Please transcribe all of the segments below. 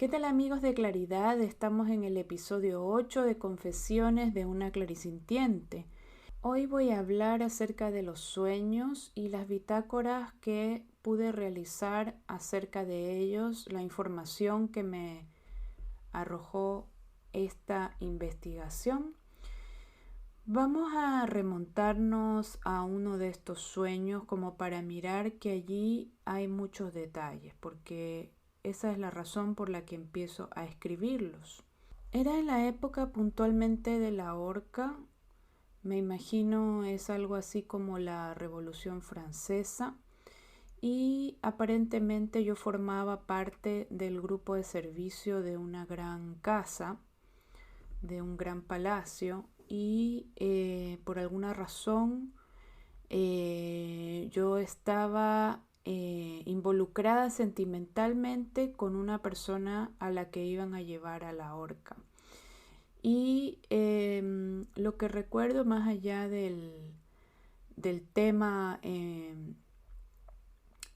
¿Qué tal amigos de Claridad? Estamos en el episodio 8 de Confesiones de una Clarisintiente. Hoy voy a hablar acerca de los sueños y las bitácoras que pude realizar acerca de ellos, la información que me arrojó esta investigación. Vamos a remontarnos a uno de estos sueños como para mirar que allí hay muchos detalles, porque esa es la razón por la que empiezo a escribirlos. Era en la época puntualmente de la horca, me imagino es algo así como la Revolución Francesa, y aparentemente yo formaba parte del grupo de servicio de una gran casa, de un gran palacio, y por alguna razón yo estaba involucrada sentimentalmente con una persona a la que iban a llevar a la horca. Y lo que recuerdo más allá del tema en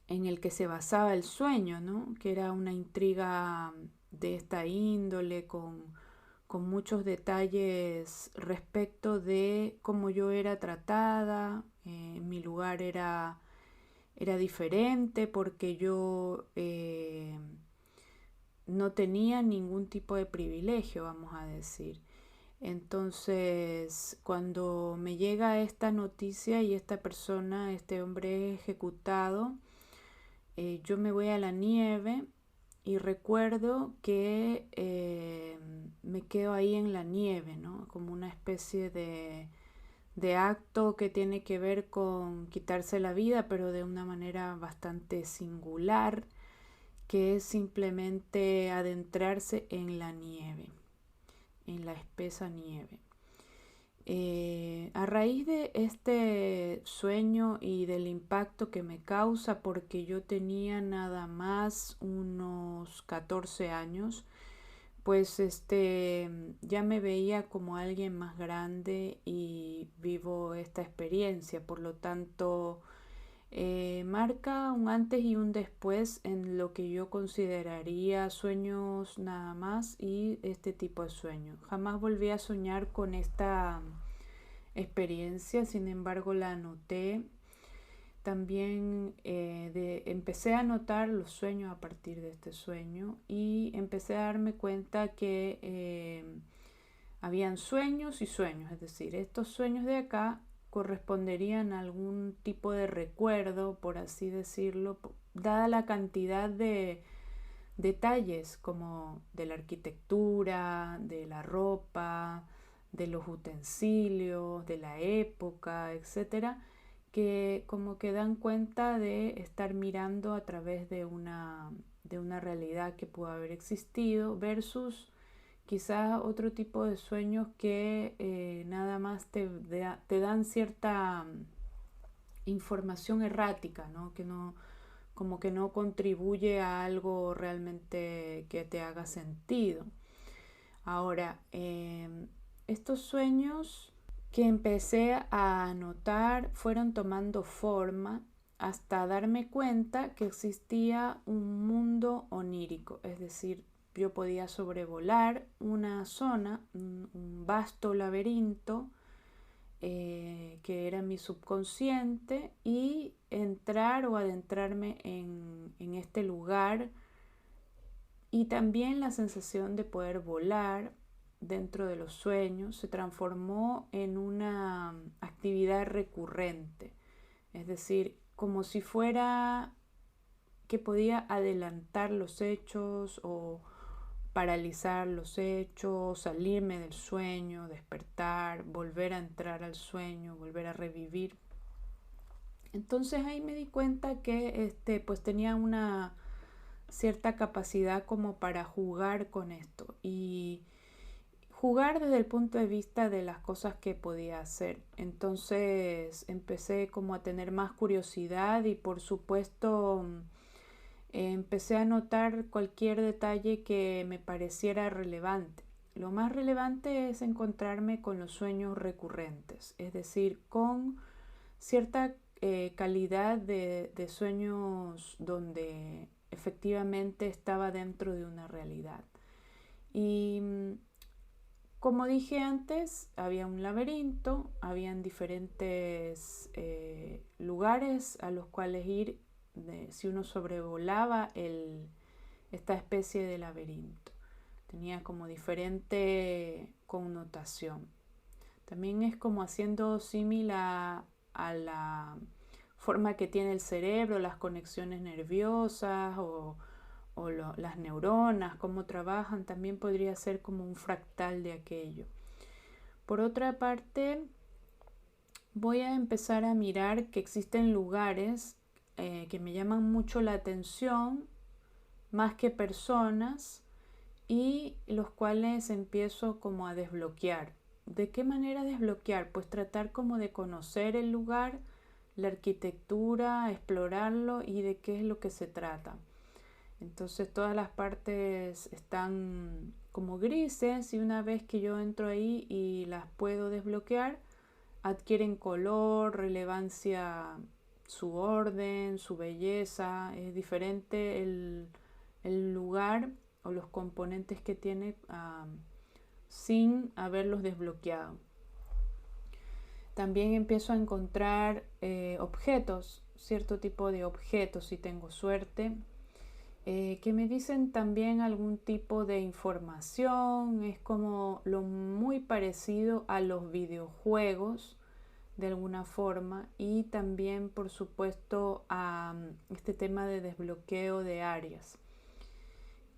el que se basaba el sueño, ¿no? Que era una intriga de esta índole con muchos detalles respecto de cómo yo era tratada. Mi lugar era diferente porque yo no tenía ningún tipo de privilegio, vamos a decir. Entonces, cuando me llega esta noticia y esta persona, este hombre es ejecutado, yo me voy a la nieve y recuerdo que me quedo ahí en la nieve, ¿no? Como una especie de acto que tiene que ver con quitarse la vida, pero de una manera bastante singular, que es simplemente adentrarse en la nieve, en la espesa nieve. A raíz de este sueño y del impacto que me causa, porque yo tenía nada más unos 14 años, pues ya me veía como alguien más grande y vivo esta experiencia. Por lo tanto, marca un antes y un después en lo que yo consideraría sueños nada más y este tipo de sueños. Jamás volví a soñar con esta experiencia, sin embargo la anoté. También empecé a notar los sueños a partir de este sueño y empecé a darme cuenta que habían sueños y sueños, es decir, estos sueños de acá corresponderían a algún tipo de recuerdo, por así decirlo, dada la cantidad de detalles como de la arquitectura, de la ropa, de los utensilios, de la época, etcétera, que como que dan cuenta de estar mirando a través de una realidad que pudo haber existido versus quizás otro tipo de sueños que nada más te dan cierta información errática, ¿no? Que no, como que no contribuye a algo realmente que te haga sentido. Ahora, estos sueños que empecé a anotar fueron tomando forma hasta darme cuenta que existía un mundo onírico, es decir, yo podía sobrevolar una zona, un vasto laberinto que era mi subconsciente y entrar o adentrarme en este lugar, y también la sensación de poder volar dentro de los sueños se transformó en una actividad recurrente, es decir, como si fuera que podía adelantar los hechos o paralizar los hechos, salirme del sueño, despertar, volver a entrar al sueño, volver a revivir. Entonces ahí me di cuenta que pues tenía una cierta capacidad como para jugar con esto y jugar desde el punto de vista de las cosas que podía hacer. Entonces empecé como a tener más curiosidad y por supuesto empecé a notar cualquier detalle que me pareciera relevante. Lo más relevante es encontrarme con los sueños recurrentes, es decir, con cierta calidad de sueños donde efectivamente estaba dentro de una realidad. Y como dije antes, había un laberinto, habían diferentes lugares a los cuales ir si uno sobrevolaba esta especie de laberinto. Tenía como diferente connotación. También es como haciendo símil a la forma que tiene el cerebro, las conexiones nerviosas o las neuronas, cómo trabajan, también podría ser como un fractal de aquello. Por otra parte, voy a empezar a mirar que existen lugares que me llaman mucho la atención, más que personas, y los cuales empiezo como a desbloquear. ¿De qué manera desbloquear? Pues tratar como de conocer el lugar, la arquitectura, explorarlo y de qué es lo que se trata. Entonces todas las partes están como grises y una vez que yo entro ahí y las puedo desbloquear, adquieren color, relevancia, su orden, su belleza. Es diferente el lugar o los componentes que tiene sin haberlos desbloqueado. También empiezo a encontrar objetos, cierto tipo de objetos si tengo suerte, que me dicen también algún tipo de información. Es como lo muy parecido a los videojuegos de alguna forma, y también por supuesto a este tema de desbloqueo de áreas.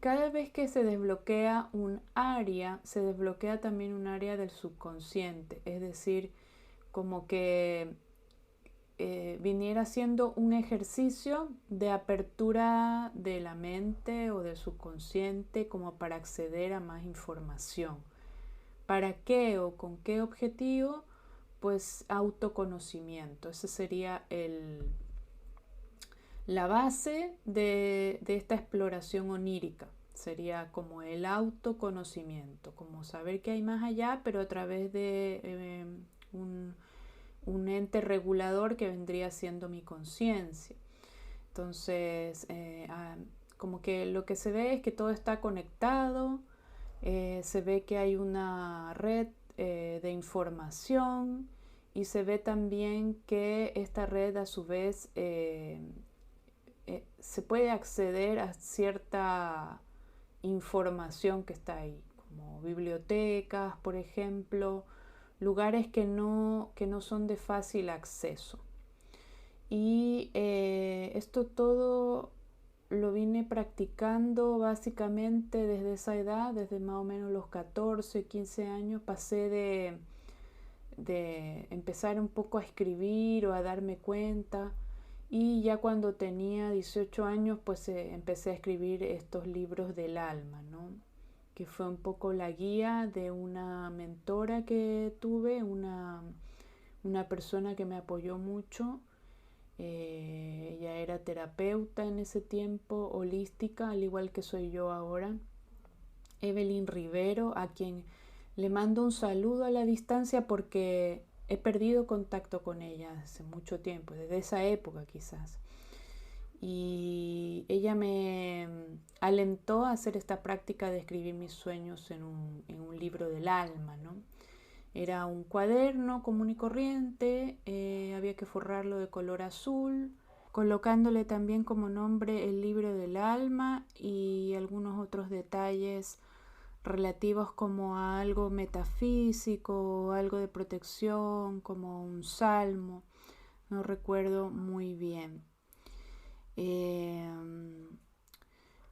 Cada vez que se desbloquea un área, se desbloquea también un área del subconsciente, es decir, como que viniera siendo un ejercicio de apertura de la mente o del subconsciente como para acceder a más información. ¿Para qué o con qué objetivo? Pues autoconocimiento. Ese sería la base de esta exploración onírica. Sería como el autoconocimiento, como saber que hay más allá, pero a través de un ente regulador que vendría siendo mi conciencia. Entonces, como que lo que se ve es que todo está conectado, se ve que hay una red de información y se ve también que esta red a su vez se puede acceder a cierta información que está ahí, como bibliotecas, por ejemplo, lugares que no son de fácil acceso. Y esto todo lo vine practicando básicamente desde esa edad, desde más o menos los 14, 15 años. Pasé de empezar un poco a escribir o a darme cuenta, y ya cuando tenía 18 años pues empecé a escribir estos libros del alma, ¿no? Que fue un poco la guía de una mentora que tuve, una persona que me apoyó mucho. Ella era terapeuta en ese tiempo, holística, al igual que soy yo ahora, Evelyn Rivero, a quien le mando un saludo a la distancia porque he perdido contacto con ella hace mucho tiempo, desde esa época quizás. Y ella me alentó a hacer esta práctica de escribir mis sueños en un libro del alma, ¿no? Era un cuaderno común y corriente, había que forrarlo de color azul, colocándole también como nombre el libro del alma y algunos otros detalles relativos como a algo metafísico, algo de protección, como un salmo, no recuerdo muy bien.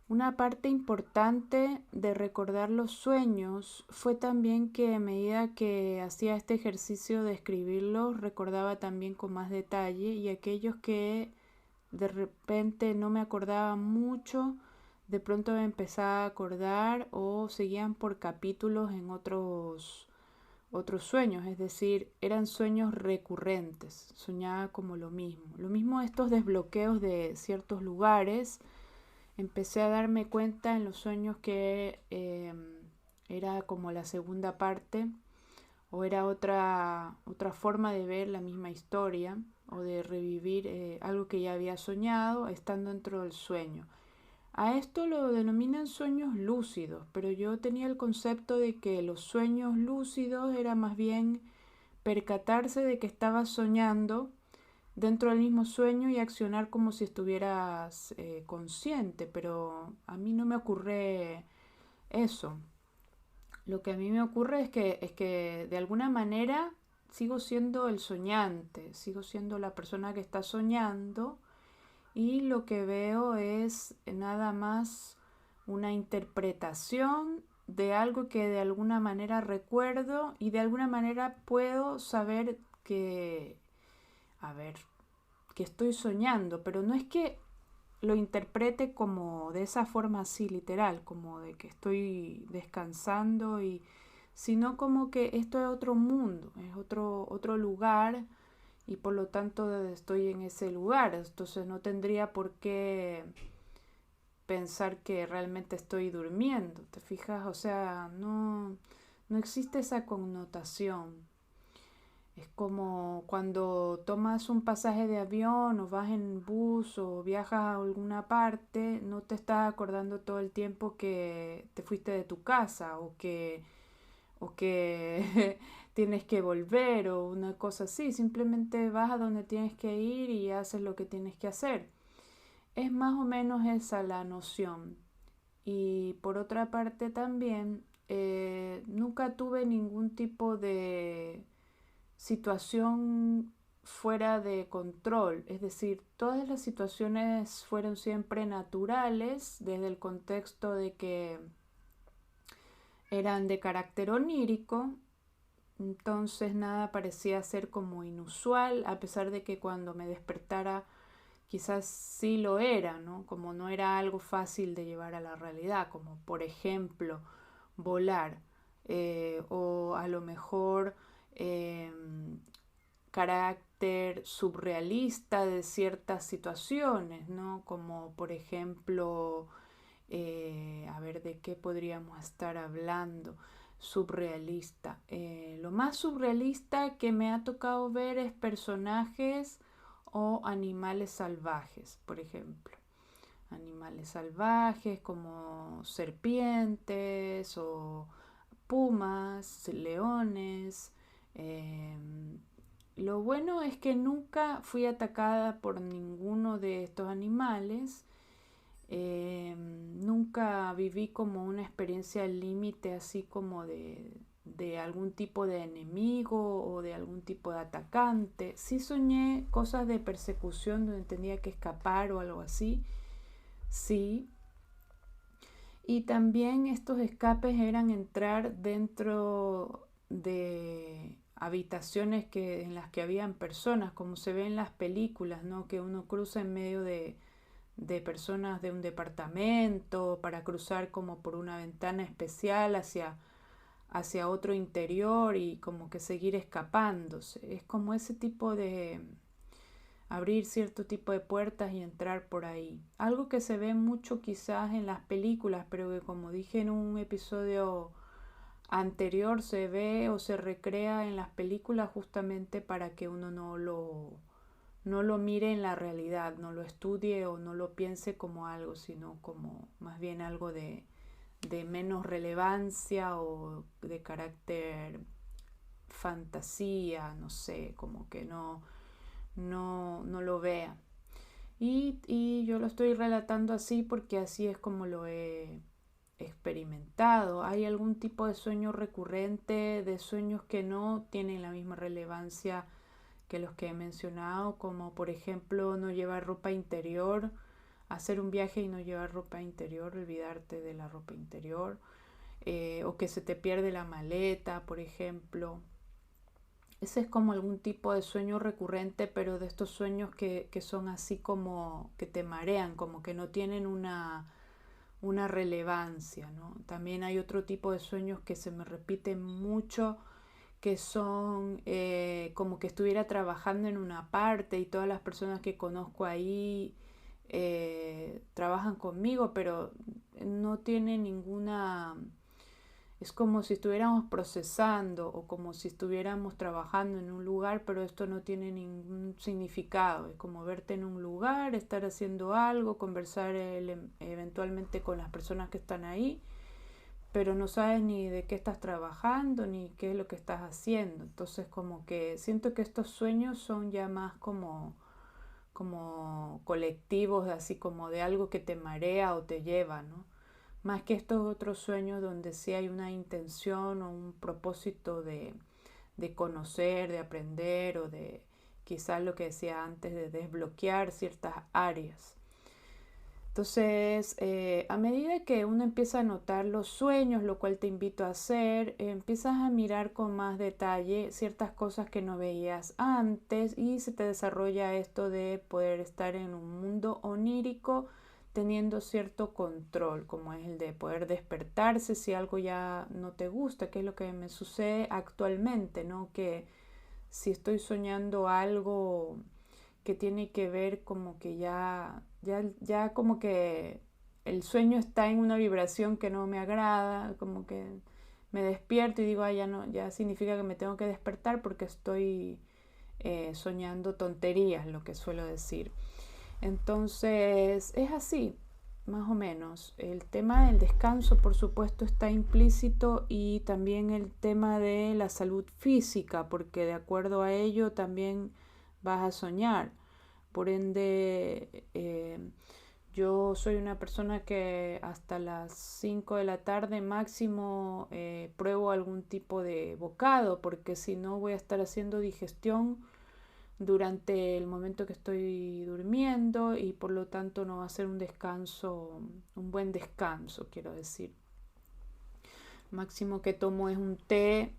Una parte importante de recordar los sueños fue también que a medida que hacía este ejercicio de escribirlos, recordaba también con más detalle, y aquellos que de repente no me acordaba mucho, de pronto me empezaba a acordar o seguían por capítulos en otros sueños, es decir, eran sueños recurrentes, soñaba como lo mismo estos desbloqueos de ciertos lugares. Empecé a darme cuenta en los sueños que era como la segunda parte o era otra forma de ver la misma historia o de revivir algo que ya había soñado estando dentro del sueño. A esto lo denominan sueños lúcidos, pero yo tenía el concepto de que los sueños lúcidos era más bien percatarse de que estabas soñando dentro del mismo sueño y accionar como si estuvieras consciente, pero a mí no me ocurre eso. Lo que a mí me ocurre es que de alguna manera sigo siendo el soñante, sigo siendo la persona que está soñando y lo que veo es nada más una interpretación de algo que de alguna manera recuerdo y de alguna manera puedo saber que, a ver, que estoy soñando, pero no es que lo interprete como de esa forma así literal, como de que estoy descansando y sino como que esto es otro mundo, es otro lugar y por lo tanto estoy en ese lugar, entonces no tendría por qué pensar que realmente estoy durmiendo, ¿te fijas? O sea, no existe esa connotación. Es como cuando tomas un pasaje de avión o vas en bus o viajas a alguna parte, no te estás acordando todo el tiempo que te fuiste de tu casa o que tienes que volver o una cosa así. Simplemente vas a donde tienes que ir y haces lo que tienes que hacer. Es más o menos esa la noción. Y por otra parte también, nunca tuve ningún tipo de situación fuera de control, es decir, todas las situaciones fueron siempre naturales desde el contexto de que eran de carácter onírico, entonces nada parecía ser como inusual, a pesar de que cuando me despertara quizás sí lo era, ¿no? Como no era algo fácil de llevar a la realidad, como por ejemplo volar o a lo mejor eh, carácter surrealista de ciertas situaciones, ¿no? Como por ejemplo, a ver, ¿de qué podríamos estar hablando? Surrealista. Lo más surrealista que me ha tocado ver es personajes o animales salvajes, por ejemplo. Animales salvajes como serpientes o pumas, leones. Eh, lo bueno es que nunca fui atacada por ninguno de estos animales. Nunca viví como una experiencia límite así como de algún tipo de enemigo o de algún tipo de atacante. Sí soñé cosas de persecución donde tenía que escapar o algo así. Sí. Y también estos escapes eran entrar dentro de habitaciones en las que habían personas, como se ve en las películas, ¿no? Que uno cruza en medio de personas de un departamento para cruzar como por una ventana especial hacia otro interior y como que seguir escapándose. Es como ese tipo de abrir cierto tipo de puertas y entrar por ahí. Algo que se ve mucho quizás en las películas, pero que como dije en un episodio anterior se ve o se recrea en las películas justamente para que uno no lo mire en la realidad, no lo estudie o no lo piense como algo, sino como más bien algo de menos relevancia o de carácter fantasía, no sé, como que no lo vea. Y yo lo estoy relatando así porque así es como lo he experimentado. Hay algún tipo de sueño recurrente, de sueños que no tienen la misma relevancia que los que he mencionado, como por ejemplo no llevar ropa interior, hacer un viaje y no llevar ropa interior, olvidarte de la ropa interior, o que se te pierde la maleta, por ejemplo. Ese es como algún tipo de sueño recurrente, pero de estos sueños que son así como que te marean, como que no tienen una relevancia, ¿no? También hay otro tipo de sueños que se me repiten mucho, que son como que estuviera trabajando en una parte y todas las personas que conozco ahí trabajan conmigo, pero no tiene ninguna es como si estuviéramos procesando o como si estuviéramos trabajando en un lugar, pero esto no tiene ningún significado. Es como verte en un lugar, estar haciendo algo, conversar eventualmente con las personas que están ahí, pero no sabes ni de qué estás trabajando ni qué es lo que estás haciendo. Entonces como que siento que estos sueños son ya más como colectivos, así como de algo que te marea o te lleva, ¿no? Más que estos otros sueños donde sí hay una intención o un propósito de conocer, de aprender o de quizás lo que decía antes, de desbloquear ciertas áreas. Entonces, a medida que uno empieza a notar los sueños, lo cual te invito a hacer, empiezas a mirar con más detalle ciertas cosas que no veías antes y se te desarrolla esto de poder estar en un mundo onírico teniendo cierto control, como es el de poder despertarse si algo ya no te gusta, que es lo que me sucede actualmente, ¿no? Que si estoy soñando algo que tiene que ver como que ya como que el sueño está en una vibración que no me agrada, como que me despierto y digo, ya no, ya significa que me tengo que despertar porque estoy soñando tonterías, lo que suelo decir. Entonces, es así, más o menos. El tema del descanso, por supuesto, está implícito y también el tema de la salud física, porque de acuerdo a ello también vas a soñar. Por ende, yo soy una persona que hasta las 5 de la tarde máximo pruebo algún tipo de bocado, porque si no voy a estar haciendo digestión durante el momento que estoy durmiendo y por lo tanto no va a ser un descanso, un buen descanso, quiero decir. Máximo que tomo es un té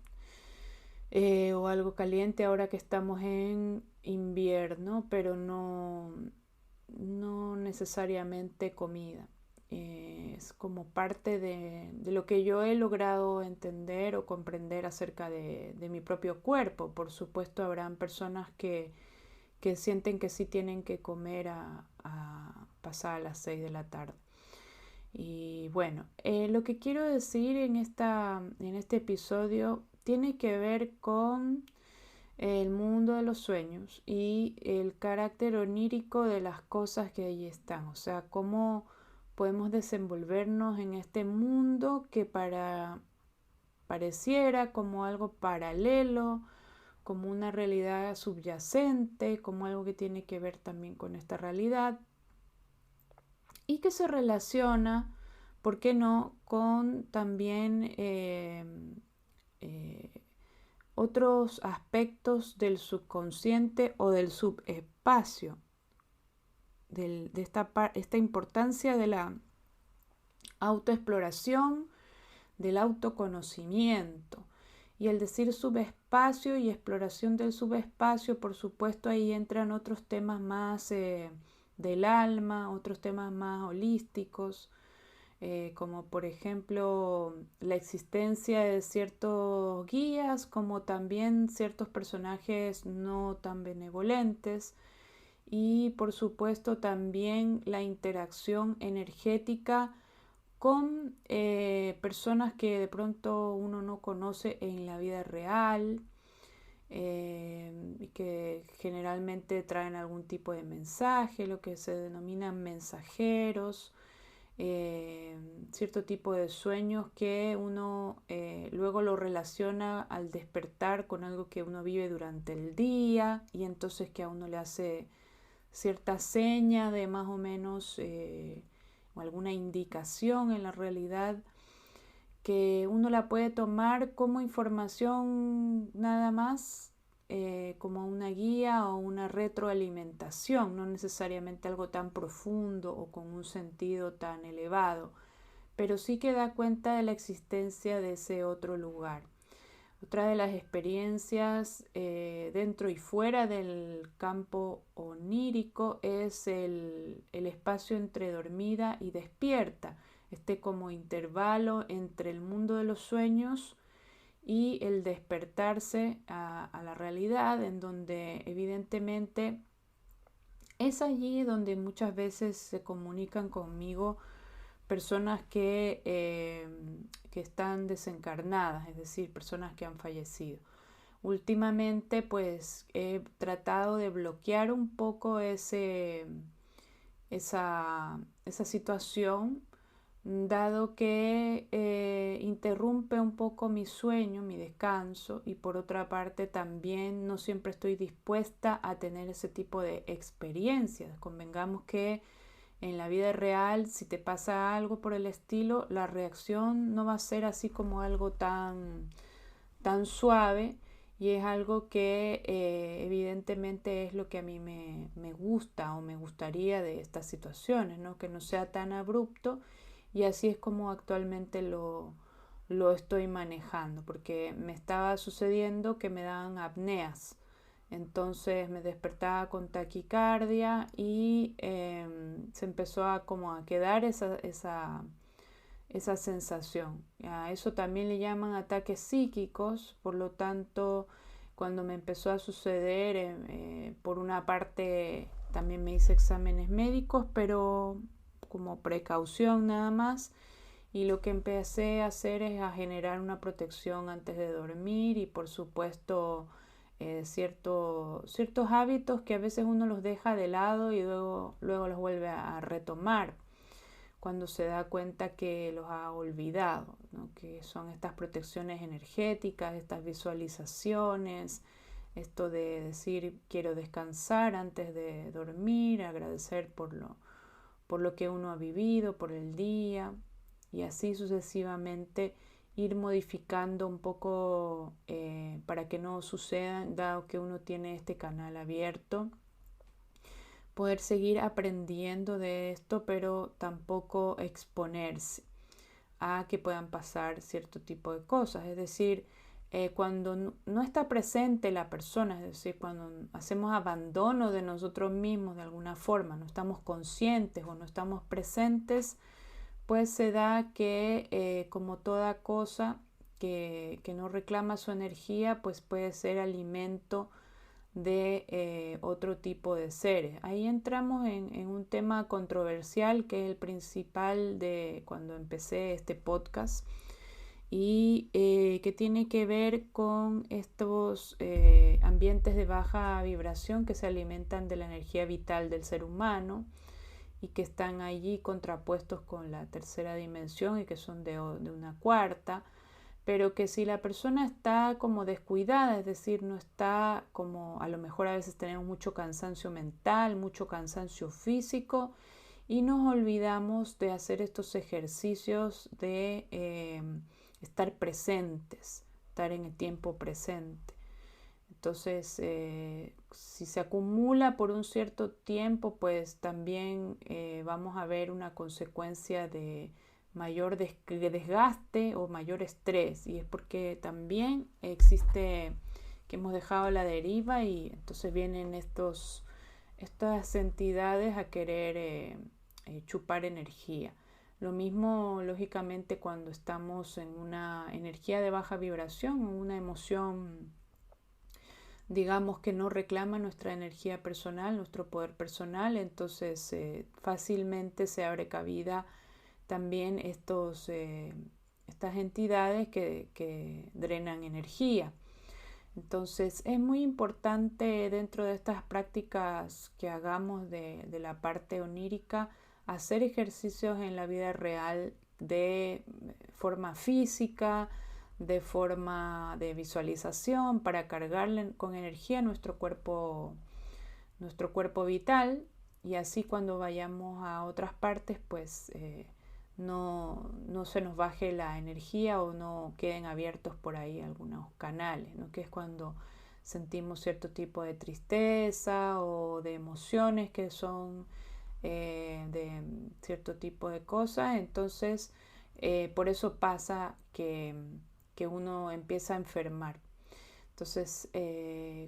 o algo caliente ahora que estamos en invierno, pero no necesariamente comida. Es como parte de lo que yo he logrado entender o comprender acerca de mi propio cuerpo. Por supuesto, habrán personas que sienten que sí tienen que comer a pasar a las 6 de la tarde. Y bueno, lo que quiero decir en este episodio tiene que ver con el mundo de los sueños y el carácter onírico de las cosas que ahí están. O sea, cómo podemos desenvolvernos en este mundo que pareciera como algo paralelo, como una realidad subyacente, como algo que tiene que ver también con esta realidad y que se relaciona, ¿por qué no?, con también eh, otros aspectos del subconsciente o del subespacio, de esta importancia de la autoexploración, del autoconocimiento. Y el decir subespacio y exploración del subespacio, por supuesto, ahí entran otros temas más del alma, otros temas más holísticos, como por ejemplo la existencia de ciertos guías, como también ciertos personajes no tan benevolentes y por supuesto también la interacción energética con personas que de pronto uno no conoce en la vida real y que generalmente traen algún tipo de mensaje, lo que se denominan mensajeros, cierto tipo de sueños que uno luego lo relaciona al despertar con algo que uno vive durante el día y entonces que a uno le hace cierta seña de más o menos o alguna indicación en la realidad que uno la puede tomar como información nada más, como una guía o una retroalimentación, no necesariamente algo tan profundo o con un sentido tan elevado, pero sí que da cuenta de la existencia de ese otro lugar. Otra de las experiencias dentro y fuera del campo onírico es el espacio entre dormida y despierta, este como intervalo entre el mundo de los sueños y el despertarse a la realidad, en donde evidentemente es allí donde muchas veces se comunican conmigo personas que están desencarnadas, es decir, personas que han fallecido. Últimamente pues he tratado de bloquear un poco esa situación, dado que interrumpe un poco mi sueño, mi descanso, y por otra parte también no siempre estoy dispuesta a tener ese tipo de experiencias. Convengamos que en la vida real, si te pasa algo por el estilo, la reacción no va a ser así como algo tan suave, y es algo que evidentemente es lo que a mí me gusta o me gustaría de estas situaciones, ¿no? Que no sea tan abrupto, y así es como actualmente lo estoy manejando, porque me estaba sucediendo que me daban apneas. Entonces me despertaba con taquicardia y se empezó a como a quedar esa sensación. A eso también le llaman ataques psíquicos. Por lo tanto, cuando me empezó a suceder, por una parte también me hice exámenes médicos, pero como precaución nada más. Y lo que empecé a hacer es a generar una protección antes de dormir, y por supuesto ciertos hábitos que a veces uno los deja de lado y luego los vuelve a retomar cuando se da cuenta que los ha olvidado, ¿no? Que son estas protecciones energéticas, estas visualizaciones, esto de decir quiero descansar antes de dormir, agradecer por lo que uno ha vivido, por el día, y así sucesivamente ir modificando un poco para que no suceda, dado que uno tiene este canal abierto, poder seguir aprendiendo de esto, pero tampoco exponerse a que puedan pasar cierto tipo de cosas. Es decir, cuando no está presente la persona, es decir, cuando hacemos abandono de nosotros mismos de alguna forma, no estamos conscientes o no estamos presentes, pues se da que como toda cosa que no reclama su energía, pues puede ser alimento de otro tipo de seres. Ahí entramos en un tema controversial que es el principal de cuando empecé este podcast, y que tiene que ver con estos ambientes de baja vibración que se alimentan de la energía vital del ser humano y que están allí contrapuestos con la tercera dimensión y que son de una cuarta, pero que si la persona está como descuidada, es decir, no está como, a lo mejor a veces tenemos mucho cansancio mental, mucho cansancio físico, y nos olvidamos de hacer estos ejercicios de estar presentes, estar en el tiempo presente. Entonces, si se acumula por un cierto tiempo, pues también vamos a ver una consecuencia de mayor desgaste o mayor estrés, y es porque también existe que hemos dejado a la deriva, y entonces vienen estas entidades a querer chupar energía. Lo mismo, lógicamente, cuando estamos en una energía de baja vibración, una emoción, digamos, que no reclama nuestra energía personal, nuestro poder personal, entonces fácilmente se abre cabida también estas entidades que drenan energía. Entonces es muy importante dentro de estas prácticas que hagamos de la parte onírica, hacer ejercicios en la vida real de forma física, de forma de visualización, para cargarle con energía nuestro cuerpo vital, y así cuando vayamos a otras partes pues no se nos baje la energía o no queden abiertos por ahí algunos canales, ¿no? Que es cuando sentimos cierto tipo de tristeza o de emociones que son de cierto tipo de cosas. Entonces por eso pasa que uno empieza a enfermar. Entonces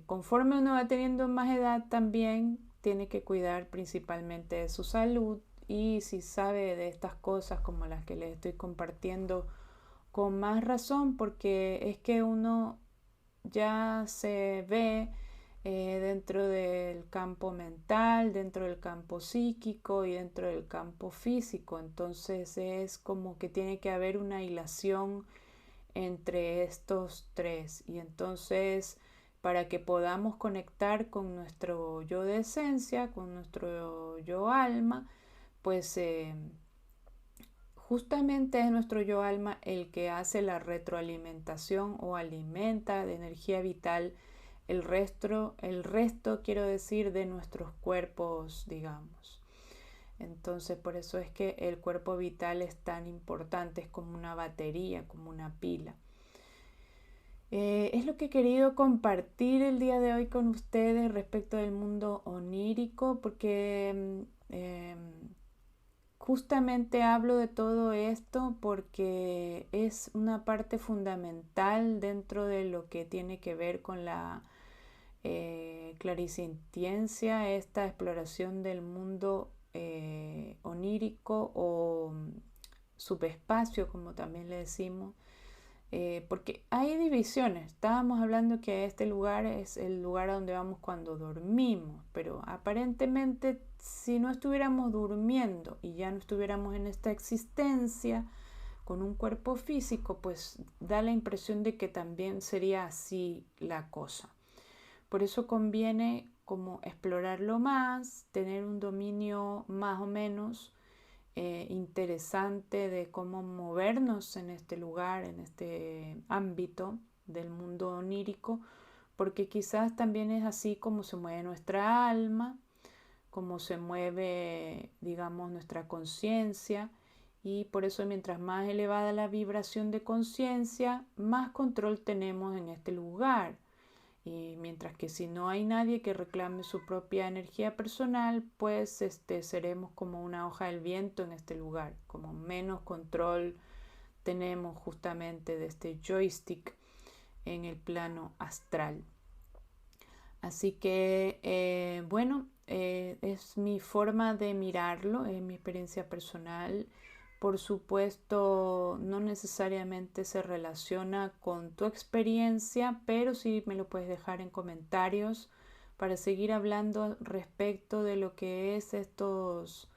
conforme uno va teniendo más edad, también tiene que cuidar principalmente de su salud, y si sabe de estas cosas como las que les estoy compartiendo, con más razón, porque es que uno ya se ve dentro del campo mental, dentro del campo psíquico y dentro del campo físico. Entonces es como que tiene que haber una hilación entre estos tres. Y entonces, para que podamos conectar con nuestro yo de esencia, con nuestro yo alma, pues justamente es nuestro yo alma el que hace la retroalimentación o alimenta de energía vital el resto quiero decir de nuestros cuerpos, digamos. Entonces por eso es que el cuerpo vital es tan importante, es como una batería, como una pila. Es lo que he querido compartir el día de hoy con ustedes respecto del mundo onírico, porque justamente hablo de todo esto porque es una parte fundamental dentro de lo que tiene que ver con la clarisintiencia, esta exploración del mundo onírico o subespacio, como también le decimos, porque hay divisiones. Estábamos hablando que este lugar es el lugar a donde vamos cuando dormimos, pero aparentemente si no estuviéramos durmiendo y ya no estuviéramos en esta existencia con un cuerpo físico, pues da la impresión de que también sería así la cosa. Por eso conviene como explorarlo más, tener un dominio más o menos interesante de cómo movernos en este lugar, en este ámbito del mundo onírico, porque quizás también es así como se mueve nuestra alma, como se mueve, digamos, nuestra conciencia, y por eso mientras más elevada la vibración de conciencia, más control tenemos en este lugar. Y mientras que si no hay nadie que reclame su propia energía personal, pues seremos como una hoja del viento en este lugar, como menos control tenemos justamente de este joystick en el plano astral. Así que, es mi forma de mirarlo, es mi experiencia personal. Por supuesto, no necesariamente se relaciona con tu experiencia, pero sí me lo puedes dejar en comentarios para seguir hablando respecto de lo que es estas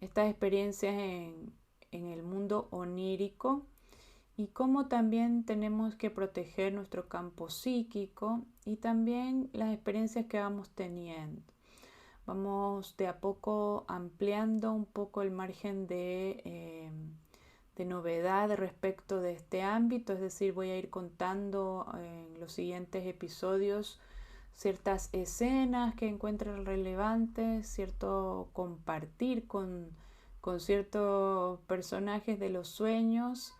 experiencias en el mundo onírico y cómo también tenemos que proteger nuestro campo psíquico y también las experiencias que vamos teniendo. Vamos de a poco ampliando un poco el margen de novedad respecto de este ámbito, es decir, voy a ir contando en los siguientes episodios ciertas escenas que encuentro relevantes, cierto compartir con ciertos personajes de los sueños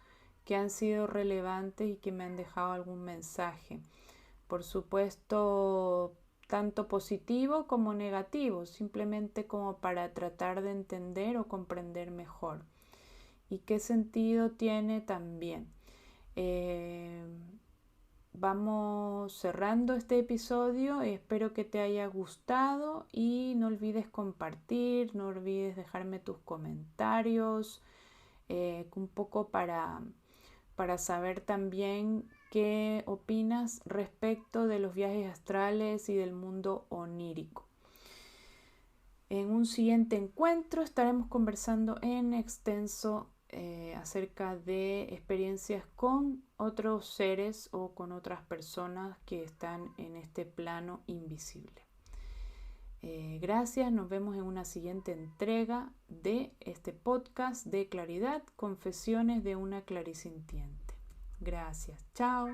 que han sido relevantes y que me han dejado algún mensaje. Por supuesto, tanto positivo como negativo, simplemente como para tratar de entender o comprender mejor. ¿Y qué sentido tiene también? Vamos cerrando este episodio, espero que te haya gustado y no olvides compartir, no olvides dejarme tus comentarios, un poco para saber también qué opinas respecto de los viajes astrales y del mundo onírico. En un siguiente encuentro estaremos conversando en extenso acerca de experiencias con otros seres o con otras personas que están en este plano invisible. Gracias, nos vemos en una siguiente entrega de este podcast de Claridad, Confesiones de una Clarisintiente. Gracias, chao.